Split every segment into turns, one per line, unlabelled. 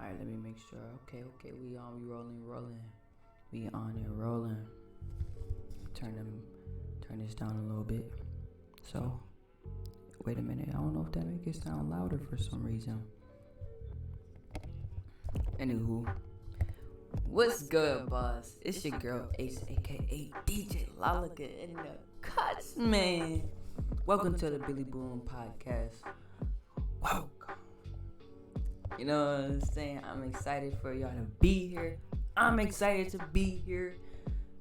Alright, let me make sure. Okay, we rolling. We on and rolling. Turn this down a little bit. So, wait a minute. I don't know if that make it sound louder for some reason. Anywho, what's good, boss? It's your girl Ace, aka DJ Lalica in the cuts, man. Welcome to the Billiboom Podcast. Welcome. You know what I'm saying? I'm excited for y'all to be here. I'm excited to be here.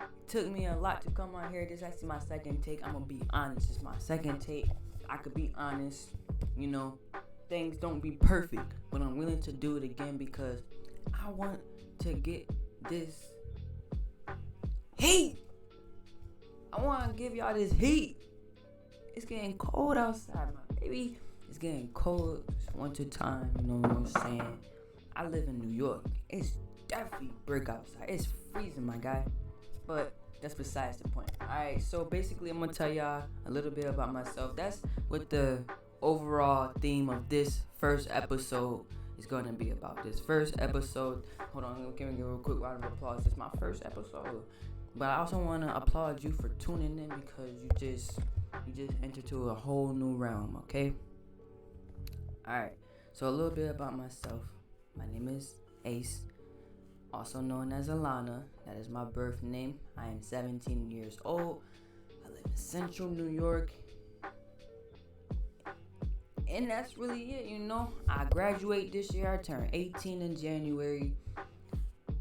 It took me a lot to come on here. This is actually my second take. I'm gonna be honest. It's my second take. I could be honest. You know, things don't be perfect, but I'm willing to do it again because I want to get this heat. I want to give y'all this heat. It's getting cold outside, my baby. It's getting cold. It's winter time, you know what I'm saying? I live in New York. It's definitely brick outside. It's freezing, my guy. But that's besides the point. Alright, so basically I'm going to tell y'all a little bit about myself. That's what the overall theme of this first episode is going to be about. This first episode, hold on, give me a real quick round of applause. It's my first episode. But I also want to applaud you for tuning in because you just entered to a whole new realm, okay? Alright, so a little bit about myself. My name is Ace, also known as Alana. That is my birth name. I am 17 years old. I live in Central New York. And that's really it, you know. I graduate this year. I turn 18 in January.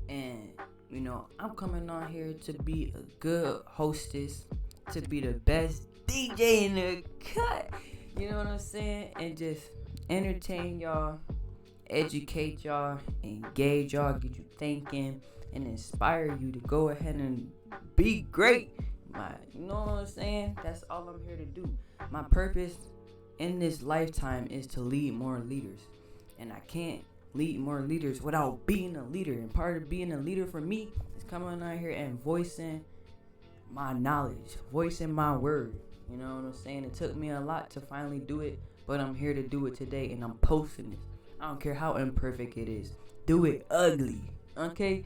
And, you know, I'm coming on here to be a good hostess, to be the best DJ in the cut. You know what I'm saying? And just entertain y'all, educate y'all, engage y'all, get you thinking, and inspire you to go ahead and be great. You know what I'm saying? That's all I'm here to do. My purpose in this lifetime is to lead more leaders. And I can't lead more leaders without being a leader. And part of being a leader for me is coming out here and voicing my knowledge, voicing my word. You know what I'm saying? It took me a lot to finally do it, but I'm here to do it today, and I'm posting it. I don't care how imperfect it is. Do it ugly, okay?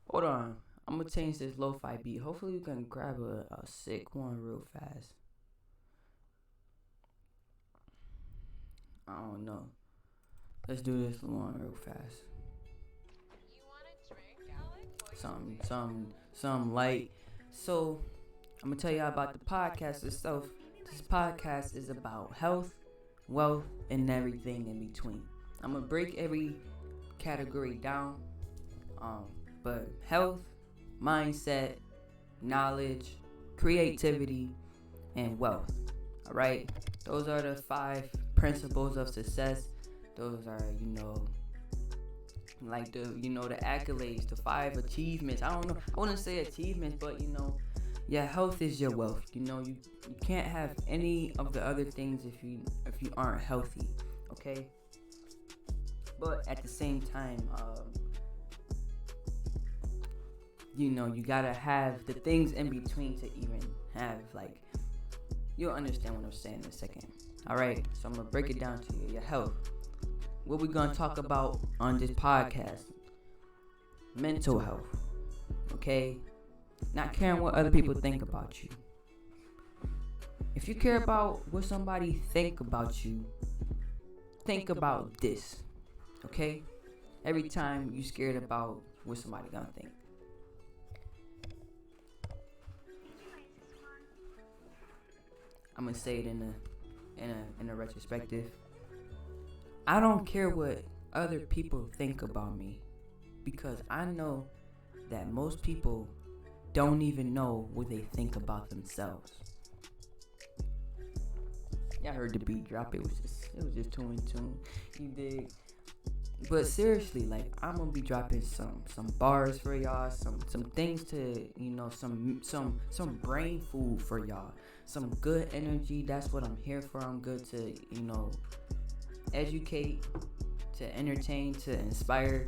Hold on. I'm going to change this lo-fi beat. Hopefully you can grab a sick one real fast. I don't know. Let's do this one real fast.
You want a drink, Alex?
Something light. So, I'm going to tell y'all about the podcast itself. This podcast is about health, wealth, and everything in between. I'm going to break every category down. But health, mindset, knowledge, creativity, and wealth. All right? Those are the 5 principles of success. Those are, like the accolades, the 5 achievements. I don't know. I wouldn't say achievements, but your health is your wealth. You can't have any of the other things if you aren't healthy. Okay? But at the same time, you gotta have the things in between to even have, like, you'll understand what I'm saying in a second. Alright, so I'm gonna break it down to you. Your health. What we're gonna talk about on this podcast. Mental health. Okay? Not caring what other people think about you. If you care about what somebody think about you, think about this. Okay? Every time you scared about what somebody gonna think. I'm gonna say it in a retrospective. I don't care what other people think about me, because I know that most people don't even know what they think about themselves. Y'all heard the beat drop. It was just tune in tune. You dig? But seriously, like, I'm gonna be dropping some bars for y'all, some things to, some brain food for y'all, some good energy. That's what I'm here for. I'm good to, educate, to entertain, to inspire.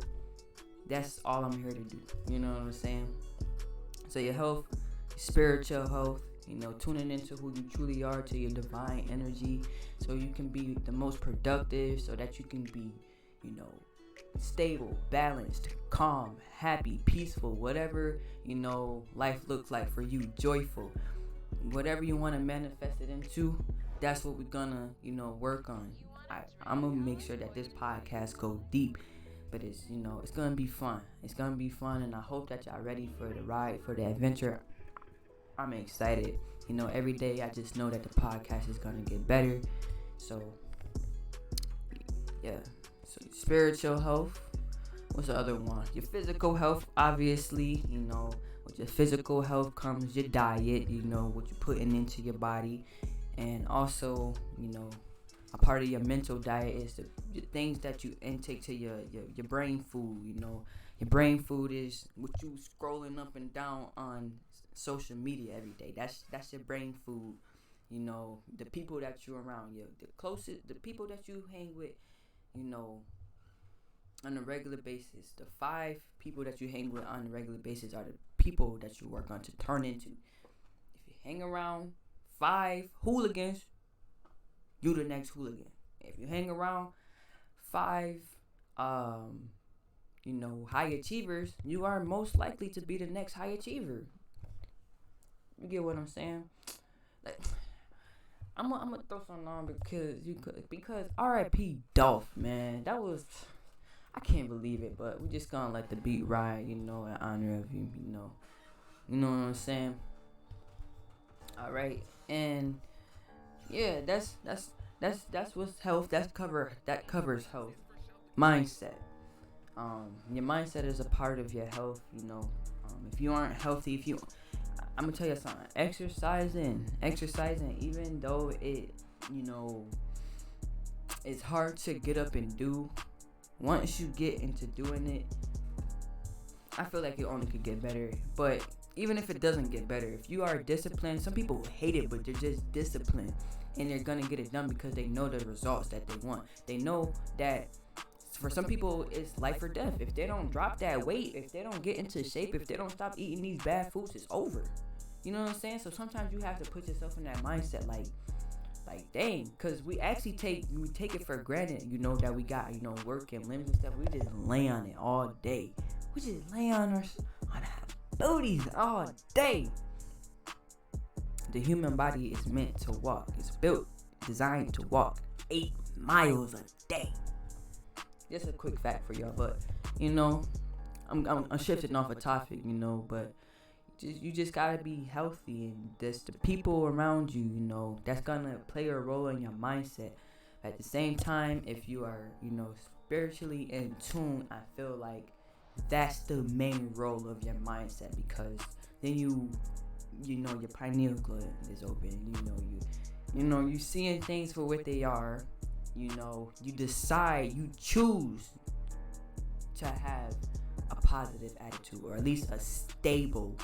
That's all I'm here to do. You know what I'm saying? So your health, spiritual health, tuning into who you truly are, to your divine energy, so you can be the most productive, so that you can be stable, balanced, calm, happy, peaceful, whatever, life looks like for you, joyful, whatever you want to manifest it into, that's what we're gonna, work on. I'm gonna make sure that this podcast go deep, but it's gonna be fun. It's gonna be fun, and I hope that y'all ready for the ride, for the adventure. I'm excited. Every day I just know that the podcast is gonna get better. So, yeah. So spiritual health. What's the other one? Your physical health, obviously. With your physical health comes your diet. What you're putting into your body, and also, a part of your mental diet is the things that you intake to your brain food. Your brain food is what you scrolling up and down on social media every day. That's your brain food. The people that you're around, the people that you hang with, on a regular basis. The 5 people that you hang with on a regular basis are the people that you work on to turn into. If you hang around 5 hooligans, you the next hooligan. If you hang around 5 high achievers, you are most likely to be the next high achiever. You get what I'm saying? I'm gonna throw something on because R.I.P. Dolph, man. That was, I can't believe it, but we just gonna let the beat ride, in honor of you, You know what I'm saying? All right, and yeah, that's what's health. That covers health, mindset. Your mindset is a part of your health. If you aren't healthy, I'm gonna tell you something. Exercising, even though it, it's hard to get up and do. Once you get into doing it, I feel like it only could get better. But even if it doesn't get better, if you are disciplined, some people hate it, but they're just disciplined, and they're gonna get it done because they know the results that they want. They know that for some people, it's life or death. If they don't drop that weight, if they don't get into shape, if they don't stop eating these bad foods, it's over. You know what I'm saying? So sometimes you have to put yourself in that mindset, like dang, because we actually take it for granted, that we got, work and limbs and stuff. We just lay on it all day. We just lay on our booties all day. The human body is meant to walk. It's designed to walk 8 miles a day. Just a quick fact for y'all, but I'm shifting off a topic, but you just gotta be healthy, and there's the people around you, that's gonna play a role in your mindset. At the same time, if you are, spiritually in tune, I feel like that's the main role of your mindset, because then your pineal gland is open. You seeing things for what they are. You decide, you choose to have a positive attitude, or at least a stable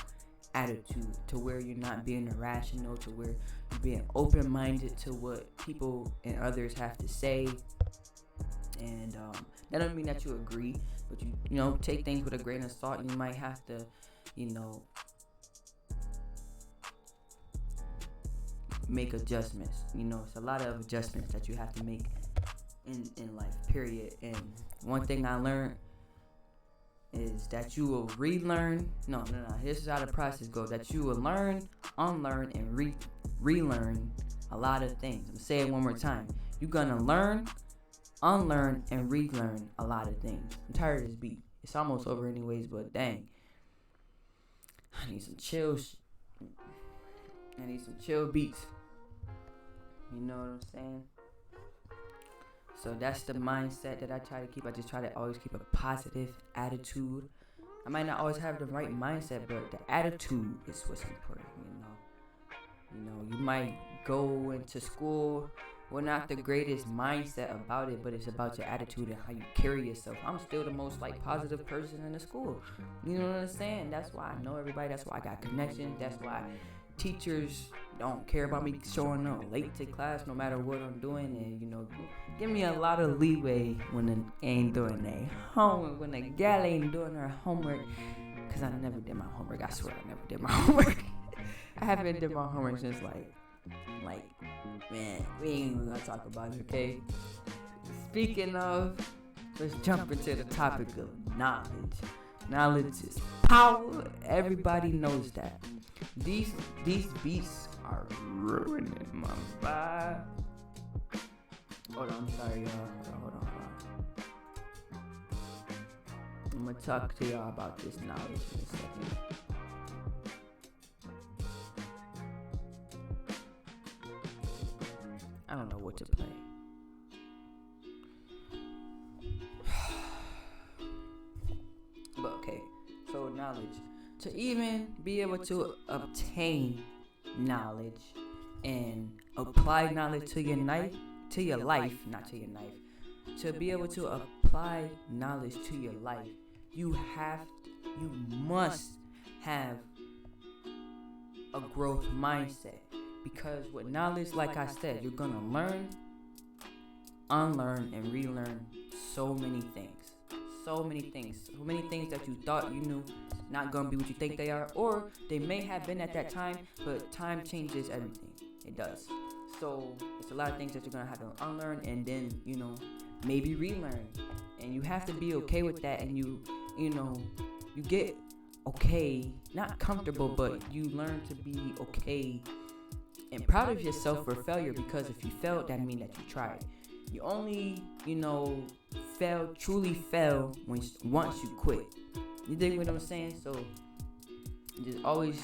attitude, to where you're not being irrational, to where you're being open-minded to what people and others have to say. And that doesn't mean that you agree, but you take things with a grain of salt. You might have to, make adjustments. It's a lot of adjustments that you have to make in life, period. And one thing I learned is that you will relearn. No. This is how the process goes. That you will learn, unlearn, and relearn a lot of things. I'm gonna say it one more time. You're gonna learn, unlearn, and relearn a lot of things. I'm tired of this beat. It's almost over anyways, but dang, I need some chill. I need some chill beats. You know what I'm saying? So that's the mindset that I try to keep. I just try to always keep a positive attitude. I might not always have the right mindset, but the attitude is what's important, You might go into school with not the greatest mindset about it, but it's about your attitude and how you carry yourself. I'm still the most positive person in the school. You know what I'm saying? That's why I know everybody. That's why I got connections. That's why teachers don't care about me showing up late to class no matter what I'm doing, and give me a lot of leeway when they ain't doing their homework, when the gal ain't doing her homework, because I never did my homework. I swear I never did my homework. I haven't did my homework since man, we ain't even gonna talk about it, okay? Speaking of let's jump into the topic of knowledge. Knowledge is power. Everybody knows that. These beats are ruining my vibe. Hold on, I'm sorry, y'all. Hold on. I'm gonna talk to y'all about this knowledge in a second. I don't know what to play. But okay, so knowledge. To even be able to obtain knowledge and apply knowledge to your life, not to your knife. To be able to apply knowledge to your life, you must have a growth mindset. Because with knowledge, like I said, you're gonna learn, unlearn, and relearn so many things. So many things that you thought you knew not gonna be what you think they are, or they may have been at that time, but time changes everything. It does. So it's a lot of things that you're gonna have to unlearn and then, maybe relearn. And you have to be okay with that, and you get okay, not comfortable, but you learn to be okay and proud of yourself for failure, because if you failed, that means that you tried. You only, truly fail once you quit. You dig what I'm saying? So just always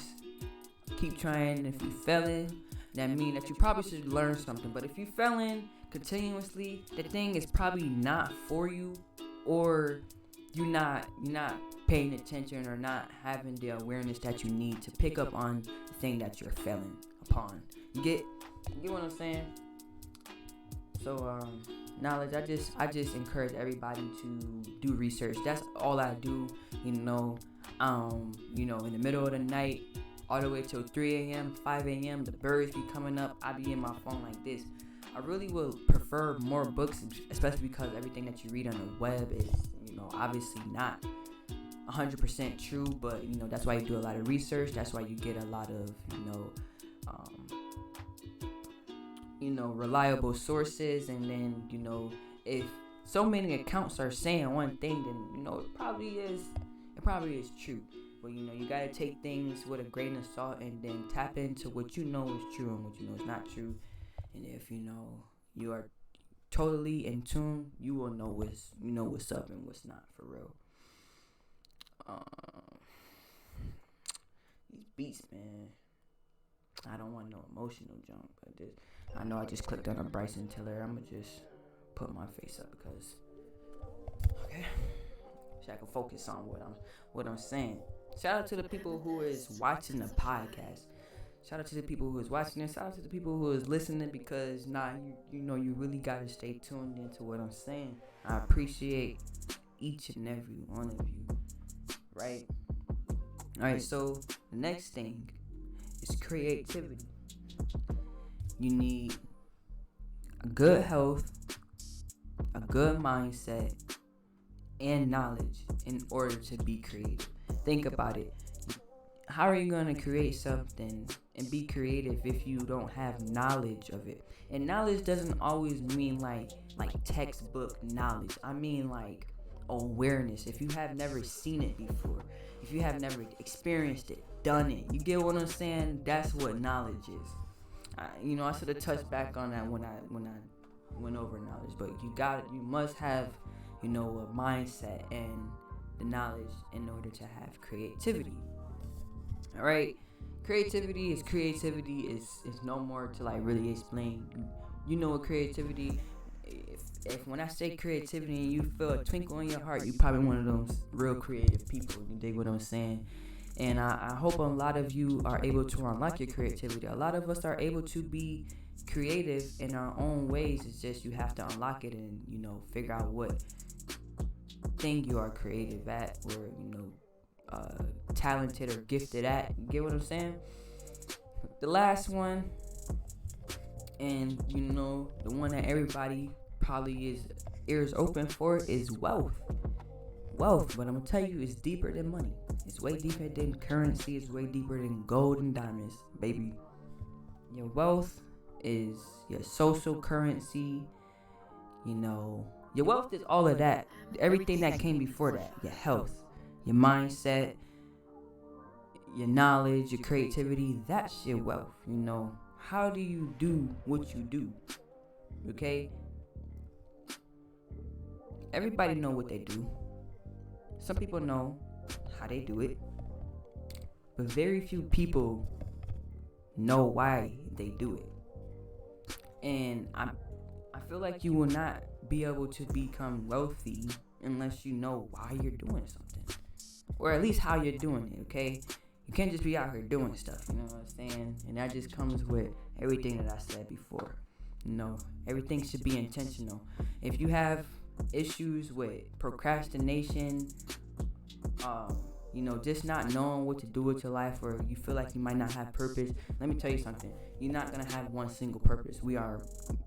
keep trying. If you failing, that means that you probably should learn something. But if you failing continuously, the thing is probably not for you, or you're not paying attention or not having the awareness that you need to pick up on the thing that you're failing upon. You get what I'm saying? So knowledge, I just encourage everybody to do research. That's all I do, in the middle of the night, all the way till 3 a.m., 5 a.m., the birds be coming up, I be in my phone like this. I really would prefer more books, especially because everything that you read on the web is, obviously not 100% true, but, that's why you do a lot of research. That's why you get a lot of, reliable sources. And then, if so many accounts are saying one thing, then, it probably is true. But, you got to take things with a grain of salt and then tap into what you know is true and what you know is not true. And if, you are totally in tune, you will know what's up and what's not, for real. These beats, man. I don't want no emotional junk, but I know I just clicked on a Bryson Tiller. I'm gonna just put my face up because, okay, so I can focus on what I'm saying. Shout out to the people who is watching the podcast. Shout out to the people who is watching this. Shout out to the people who is listening, because you really gotta stay tuned into what I'm saying. I appreciate each and every one of you. Right? Alright, so the next thing is creativity. You need a good health, a good mindset, and knowledge in order to be creative. Think about it. How are you going to create something and be creative if you don't have knowledge of it? And knowledge doesn't always mean like textbook knowledge. I mean like awareness. If you have never seen it before, if you have never experienced it, done it, you get what I'm saying? That's what knowledge is. I should have touched back on that when I went over knowledge, but you must have a mindset and the knowledge in order to have creativity. All right, creativity is no more to really explain. You know what creativity. If when I say creativity and you feel a twinkle in your heart, you probably one of those real creative people. You dig what I'm saying? And I hope a lot of you are able to unlock your creativity. A lot of us are able to be creative in our own ways. It's just you have to unlock it and figure out what thing you are creative at, or talented or gifted at. You get what I'm saying? The last one, and the one that everybody probably is ears open for, is wealth. But I'm gonna tell you, it's deeper than money. It's way deeper than currency. It's way deeper than gold and diamonds, baby. Your wealth is your social currency. Your wealth is all of that. Everything that came before that. Your health, your mindset, your knowledge, your creativity. That's your wealth. How do you do what you do? Okay? Everybody know what they do. Some people know how they do it. But very few people know why they do it. And I feel like you will not be able to become wealthy unless you know why you're doing something. Or at least how you're doing it, okay? You can't just be out here doing stuff, you know what I'm saying? And that just comes with everything that I said before. Everything should be intentional. If you have issues with procrastination, just not knowing what to do with your life, or you feel like you might not have purpose, let me tell you something. You're not going to have one single purpose. We are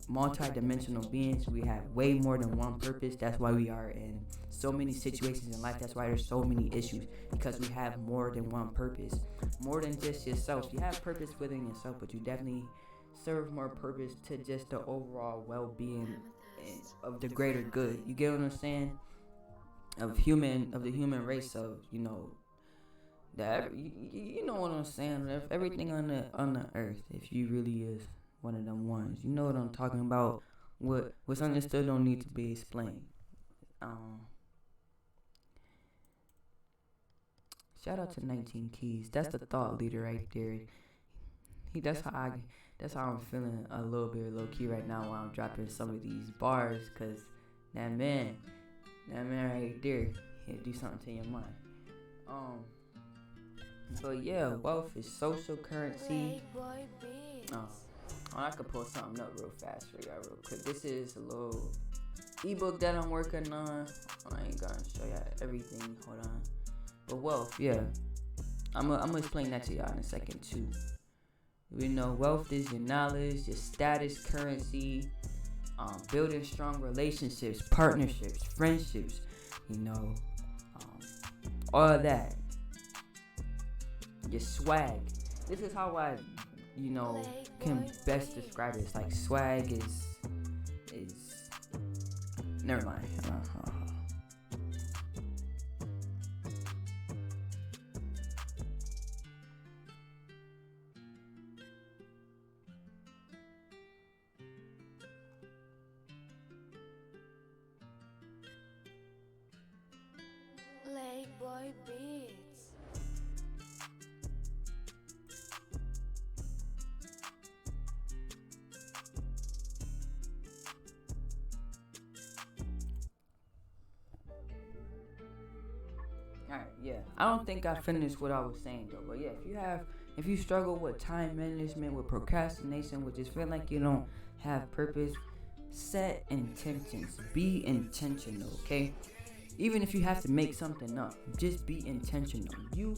multi-dimensional beings. We have way more than one purpose. That's why we are in so many situations in life. That's why there's so many issues, because we have more than one purpose. More than just yourself. You have purpose within yourself, but you definitely serve more purpose to just the overall well-being of the greater good. You get what I'm saying? Of the human race, of that you know what I'm saying. If everything on the earth, if you really is one of them ones, you know what I'm talking about. What's understood don't need to be explained. Shout out to 19 Keys. That's the thought leader right there. That's how I'm feeling a little bit low key right now while I'm dropping some of these bars, cause that man right there, he'll do something to your mind. But yeah, wealth is social currency. I could pull something up real fast for y'all real quick. This is a little ebook that I'm working on. I ain't gonna show y'all everything. Hold on. But wealth, yeah. I'm gonna explain that to y'all in a second too. Wealth is your knowledge, your status, currency, building strong relationships, partnerships, friendships, all of that. Your swag. This is how I, can best describe it. It's like swag is never mind.
Boy Beats.
Alright, yeah. I don't think I finished what I was saying though. But yeah, if you struggle with time management, with procrastination, with just feeling like you don't have purpose, set intentions. Be intentional, okay? Even if you have to make something up, just be intentional. You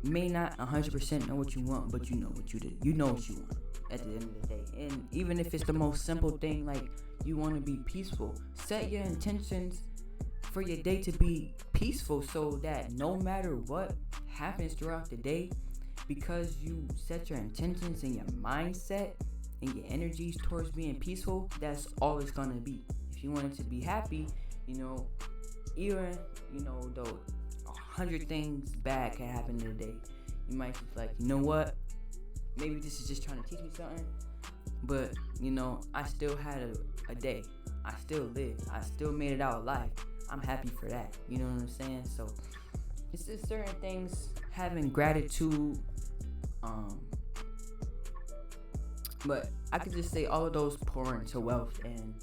may not 100% know what you want, but you know what you do. You know what you want at the end of the day. And even if it's the most simple thing, like you want to be peaceful, set your intentions for your day to be peaceful, so that no matter what happens throughout the day, because you set your intentions and your mindset and your energies towards being peaceful, that's all it's going to be. If you want it to be happy, even, though 100 things bad can happen in a day, you might be like, you know what? Maybe this is just trying to teach me something. But, I still had a day. I still lived. I still made it out alive. I'm happy for that. You know what I'm saying? So, it's just certain things, having gratitude. But I could just say all of those pour into wealth. And,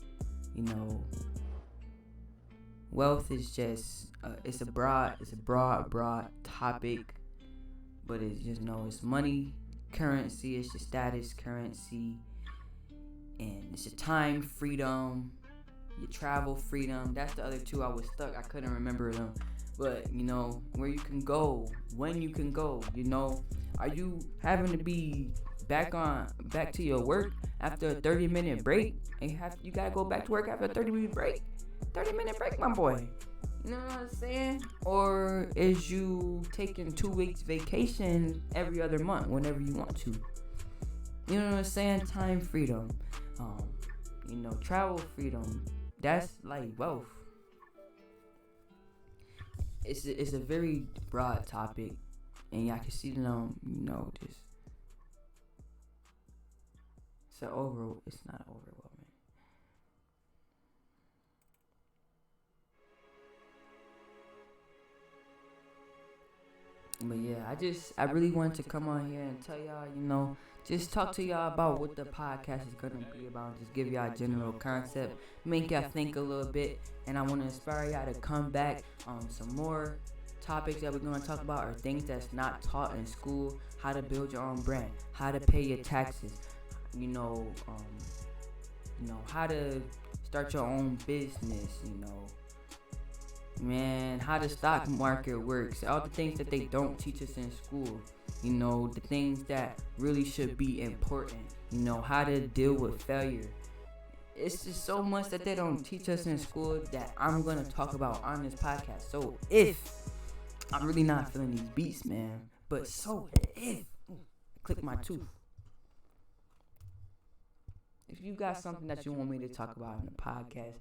wealth is just it's a broad topic, but it's just it's money, currency, it's your status, currency, and it's your time freedom, your travel freedom. That's the other two I was stuck. I couldn't remember them, but where you can go, when you can go. Are you having to be back to your work after a 30-minute break, and you gotta go back to work after a 30-minute break? 30-minute break, my boy. You know what I'm saying? Or is you taking 2 weeks vacation every other month whenever you want to? You know what I'm saying? Time freedom. Travel freedom. that's like wealth. It's a very broad topic, and y'all can see them, just it's not overwhelming. But yeah, I really wanted to come on here and tell y'all, just talk to y'all about what the podcast is gonna be about. Just give y'all a general concept, make y'all think a little bit, and I want to inspire y'all to come back on some more topics that we're gonna talk about are things that's not taught in school. How to build your own brand, how to pay your taxes, how to start your own business, man, how the stock market works, all the things that they don't teach us in school, the things that really should be important, how to deal with failure. It's just so much that they don't teach us in school that I'm going to talk about on this podcast. So if I'm really not feeling these beats, man, but so if click my tooth. If you got something that you want me to talk about in the podcast,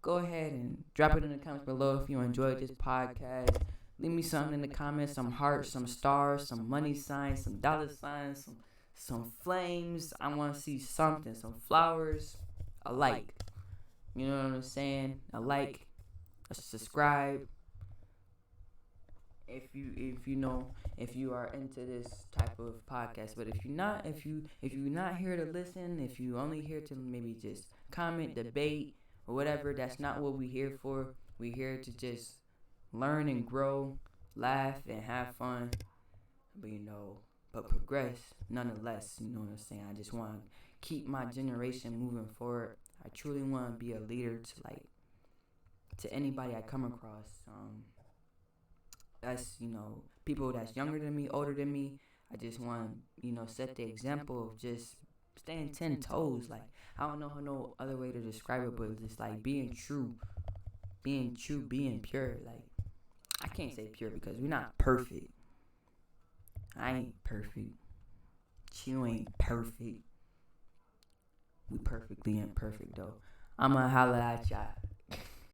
go ahead and drop it in the comments below. If you enjoyed this podcast, leave me something in the comments, some hearts, some stars, some money signs, some dollar signs, some flames. I want to see something, some flowers, a like. You know what I'm saying? A like, a subscribe. If you are into this type of podcast, but if you're not here to listen, if you only here to maybe just comment, debate, or whatever, that's not what we're here for. We're here to just learn and grow, laugh and have fun, but progress nonetheless. You know what I'm saying? I just want to keep my generation moving forward. I truly want to be a leader to anybody I come across. That's people that's younger than me, older than me. I just want to set the example of just staying 10 toes. Like, I don't know no other way to describe it, but just like being true, being pure. Like, I can't say pure because we're not perfect. I ain't perfect. You ain't perfect. We perfectly imperfect though. I'ma holla at y'all.